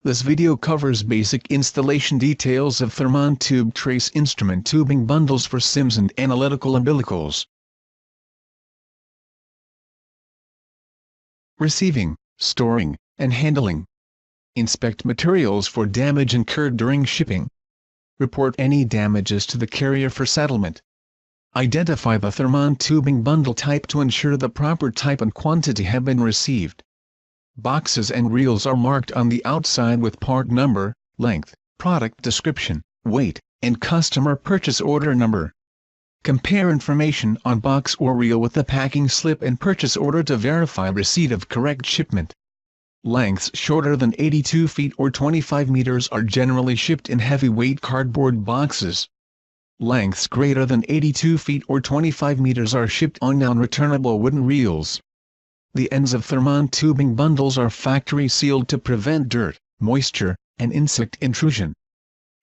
This video covers basic installation details of Thermon tube trace instrument tubing bundles for CEMS and analytical umbilicals. Receiving, storing, and handling. Inspect materials for damage incurred during shipping. Report any damages to the carrier for settlement. Identify the Thermon tubing bundle type to ensure the proper type and quantity have been received. Boxes and reels are marked on the outside with part number, length, product description, weight, and customer purchase order number. Compare information on box or reel with the packing slip and purchase order to verify receipt of correct shipment. Lengths shorter than 82 feet or 25 meters are generally shipped in heavyweight cardboard boxes. Lengths greater than 82 feet or 25 meters are shipped on non-returnable wooden reels. The ends of Thermon tubing bundles are factory sealed to prevent dirt, moisture, and insect intrusion.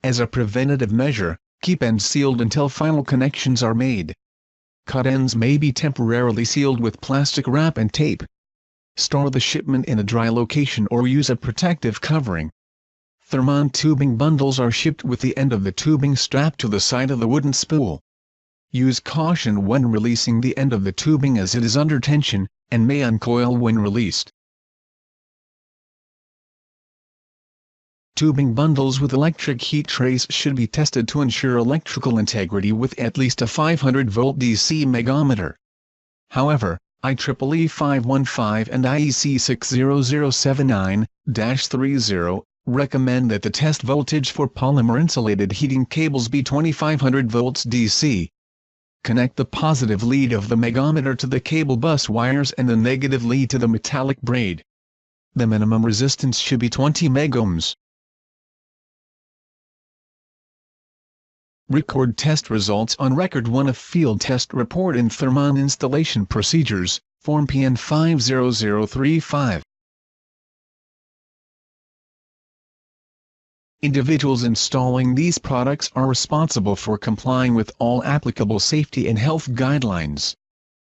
As a preventative measure, keep ends sealed until final connections are made. Cut ends may be temporarily sealed with plastic wrap and tape. Store the shipment in a dry location or use a protective covering. Thermon tubing bundles are shipped with the end of the tubing strapped to the side of the wooden spool. Use caution when releasing the end of the tubing as it is under tension, and may uncoil when released. Tubing bundles with electric heat trace should be tested to ensure electrical integrity with at least a 500 volt DC megometer. However, IEEE 515 and IEC 60079-30 recommend that the test voltage for polymer insulated heating cables be 2500 volts DC. Connect the positive lead of the megometer to the cable bus wires and the negative lead to the metallic braid. The minimum resistance should be 20 megohms. Record test results on Record 1 of Field Test Report in Thermon Installation Procedures, Form PN 50035. Individuals installing these products are responsible for complying with all applicable safety and health guidelines.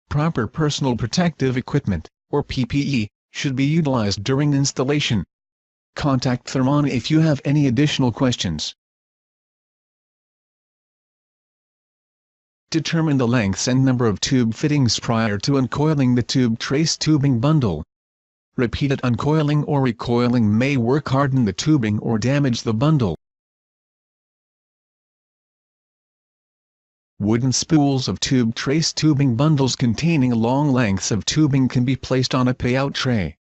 Proper personal protective equipment, or PPE, should be utilized during installation. Contact Thermon if you have any additional questions. Determine the lengths and number of tube fittings prior to uncoiling the tube trace tubing bundle. Repeated uncoiling or recoiling may work harden the tubing or damage the bundle. Wooden spools of tube trace tubing bundles containing long lengths of tubing can be placed on a payout tray.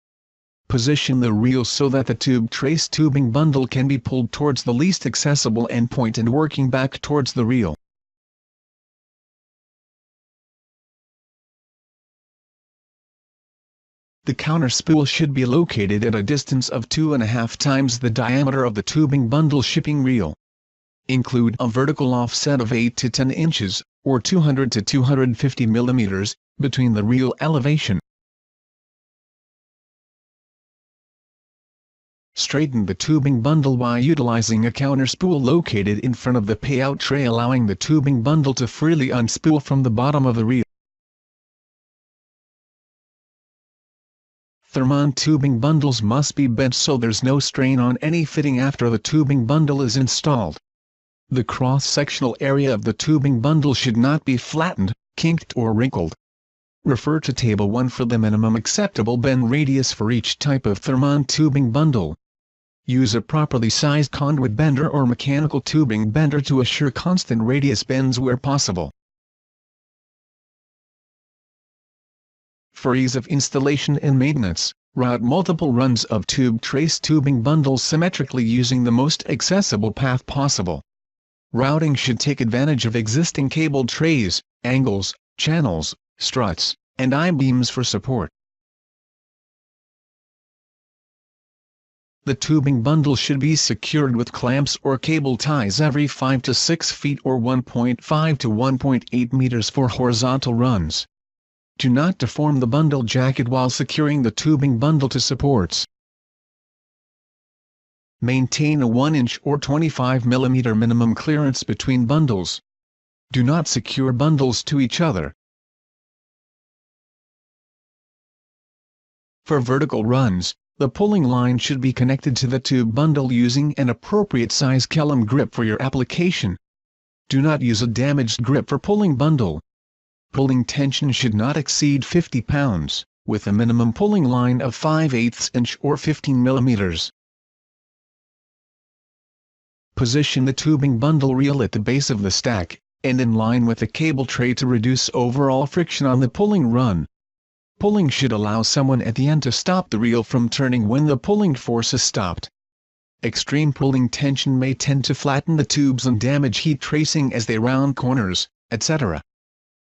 Position the reel so that the tube trace tubing bundle can be pulled towards the least accessible endpoint and working back towards the reel. The counter spool should be located at a distance of 2.5 times the diameter of the tubing bundle shipping reel. Include a vertical offset of 8 to 10 inches, or 200 to 250 millimeters, between the reel elevation. Straighten the tubing bundle by utilizing a counter spool located in front of the payout tray, allowing the tubing bundle to freely unspool from the bottom of the reel. Thermon tubing bundles must be bent so there's no strain on any fitting after the tubing bundle is installed. The cross-sectional area of the tubing bundle should not be flattened, kinked or wrinkled. Refer to Table 1 for the minimum acceptable bend radius for each type of Thermon tubing bundle. Use a properly sized conduit bender or mechanical tubing bender to assure constant radius bends where possible. For ease of installation and maintenance, route multiple runs of tube trace tubing bundles symmetrically using the most accessible path possible. Routing should take advantage of existing cable trays, angles, channels, struts, and I-beams for support. The tubing bundle should be secured with clamps or cable ties every 5 to 6 feet or 1.5 to 1.8 meters for horizontal runs. Do not deform the bundle jacket while securing the tubing bundle to supports. Maintain a 1-inch or 25 mm minimum clearance between bundles. Do not secure bundles to each other. For vertical runs, The pulling line should be connected to the tube bundle using an appropriate size Kellam grip for your application. Do not use a damaged grip for pulling bundle. Pulling tension should not exceed 50 pounds, with a minimum pulling line of 5/8 inch or 15 mm. Position the tubing bundle reel at the base of the stack, and in line with the cable tray to reduce overall friction on the pulling run. Pulling should allow someone at the end to stop the reel from turning when the pulling force is stopped. Extreme pulling tension may tend to flatten the tubes and damage heat tracing as they round corners, etc.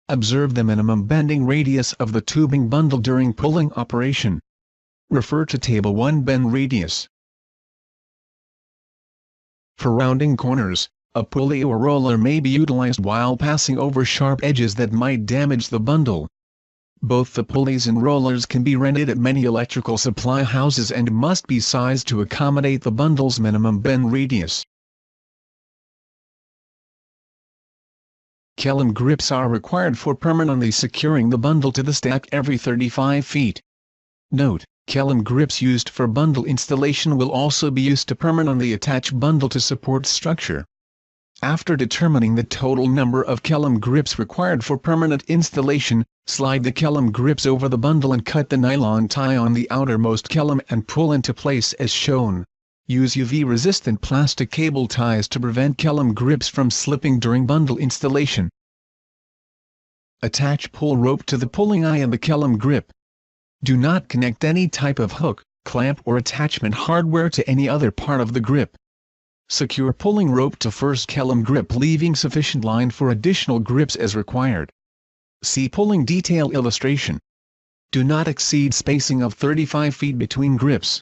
Observe the minimum bending radius of the tubing bundle during pulling operation. Refer to Table 1 bend radius. For rounding corners, a pulley or roller may be utilized while passing over sharp edges that might damage the bundle. Both the pulleys and rollers can be rented at many electrical supply houses and must be sized to accommodate the bundle's minimum bend radius. Kellam grips are required for permanently securing the bundle to the stack every 35 feet. Note: Kellam grips used for bundle installation will also be used to permanently attach bundle to support structure. After determining the total number of Kellam grips required for permanent installation, slide the Kellam grips over the bundle and cut the nylon tie on the outermost Kellam and pull into place as shown. Use UV-resistant plastic cable ties to prevent Kellam grips from slipping during bundle installation. Attach pull rope to the pulling eye of the Kellam grip. Do not connect any type of hook, clamp or attachment hardware to any other part of the grip. Secure pulling rope to first Kellam grip, leaving sufficient line for additional grips as required. See pulling detail illustration. Do not exceed spacing of 35 feet between grips.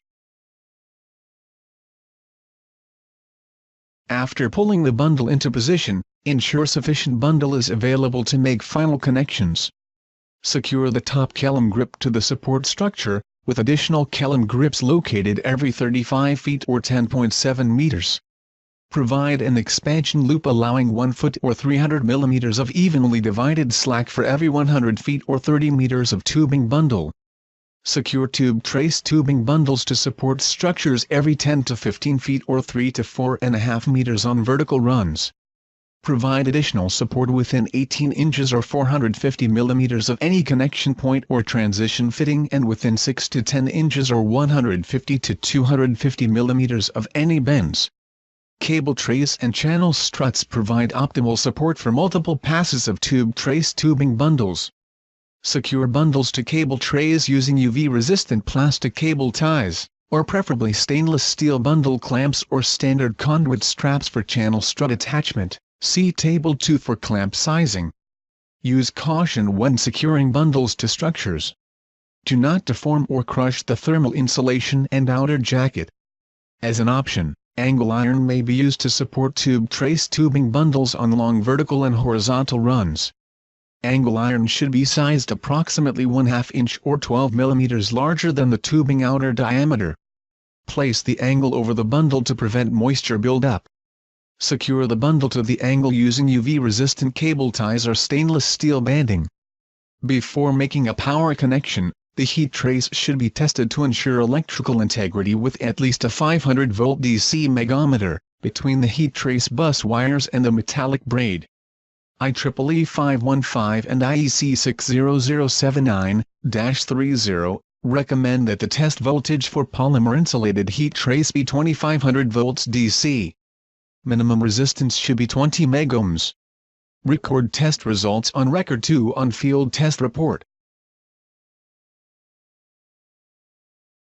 After pulling the bundle into position, ensure sufficient bundle is available to make final connections. Secure the top Kellam grip to the support structure, with additional Kellam grips located every 35 feet or 10.7 meters. Provide an expansion loop allowing 1 foot or 300 mm of evenly divided slack for every 100 feet or 30 meters of tubing bundle. Secure tube trace tubing bundles to support structures every 10 to 15 feet or 3 to 4.5 meters on vertical runs. Provide additional support within 18 inches or 450 mm of any connection point or transition fitting and within 6 to 10 inches or 150 to 250 mm of any bends. Cable trace and channel struts provide optimal support for multiple passes of tube trace tubing bundles. Secure bundles to cable trays using UV-resistant plastic cable ties, or preferably stainless steel bundle clamps or standard conduit straps for channel strut attachment. See Table 2 for clamp sizing. Use caution when securing bundles to structures. Do not deform or crush the thermal insulation and outer jacket. As an option, angle iron may be used to support tube trace tubing bundles on long vertical and horizontal runs. Angle iron should be sized approximately 1/2 inch or 12 mm larger than the tubing outer diameter. Place the angle over the bundle to prevent moisture buildup. Secure the bundle to the angle using UV-resistant cable ties or stainless steel banding. Before making a power connection, the heat trace should be tested to ensure electrical integrity with at least a 500-volt DC megometer between the heat trace bus wires and the metallic braid. IEEE 515 and IEC 60079-30 recommend that the test voltage for polymer insulated heat trace be 2500 volts DC. Minimum resistance should be 20 megohms. Record test results on record 2 on field test report.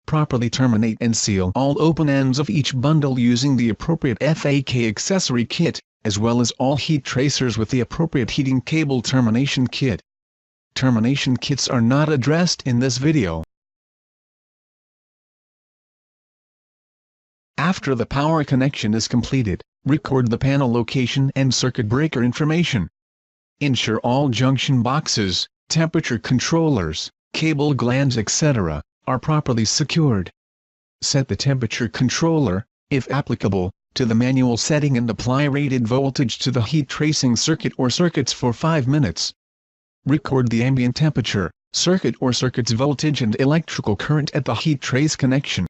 Properly terminate and seal all open ends of each bundle using the appropriate FAK accessory kit, as well as all heat tracers with the appropriate heating cable termination kit. Termination kits are not addressed in this video. After the power connection is completed, record the panel location and circuit breaker information. Ensure all junction boxes, temperature controllers, cable glands etc., are properly secured. Set the temperature controller, if applicable, to the manual setting and apply rated voltage to the heat tracing circuit or circuits for 5 minutes. Record the ambient temperature, circuit or circuits voltage and electrical current at the heat trace connection.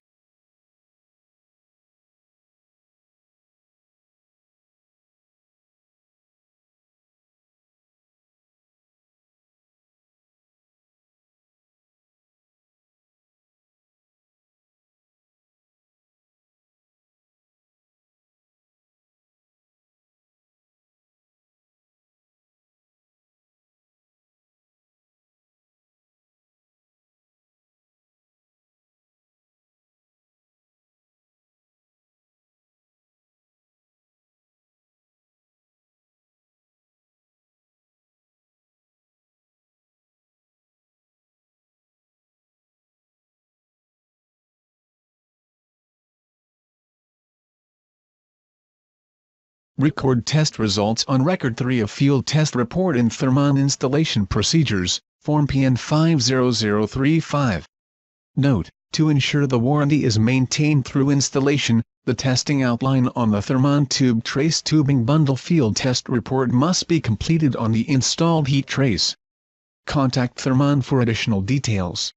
Record test results on Record 3 of Field Test Report in Thermon Installation Procedures, Form PN 50035. Note: to ensure the warranty is maintained through installation, the testing outline on the Thermon Tube Trace Tubing Bundle Field Test Report must be completed on the installed heat trace. Contact Thermon for additional details.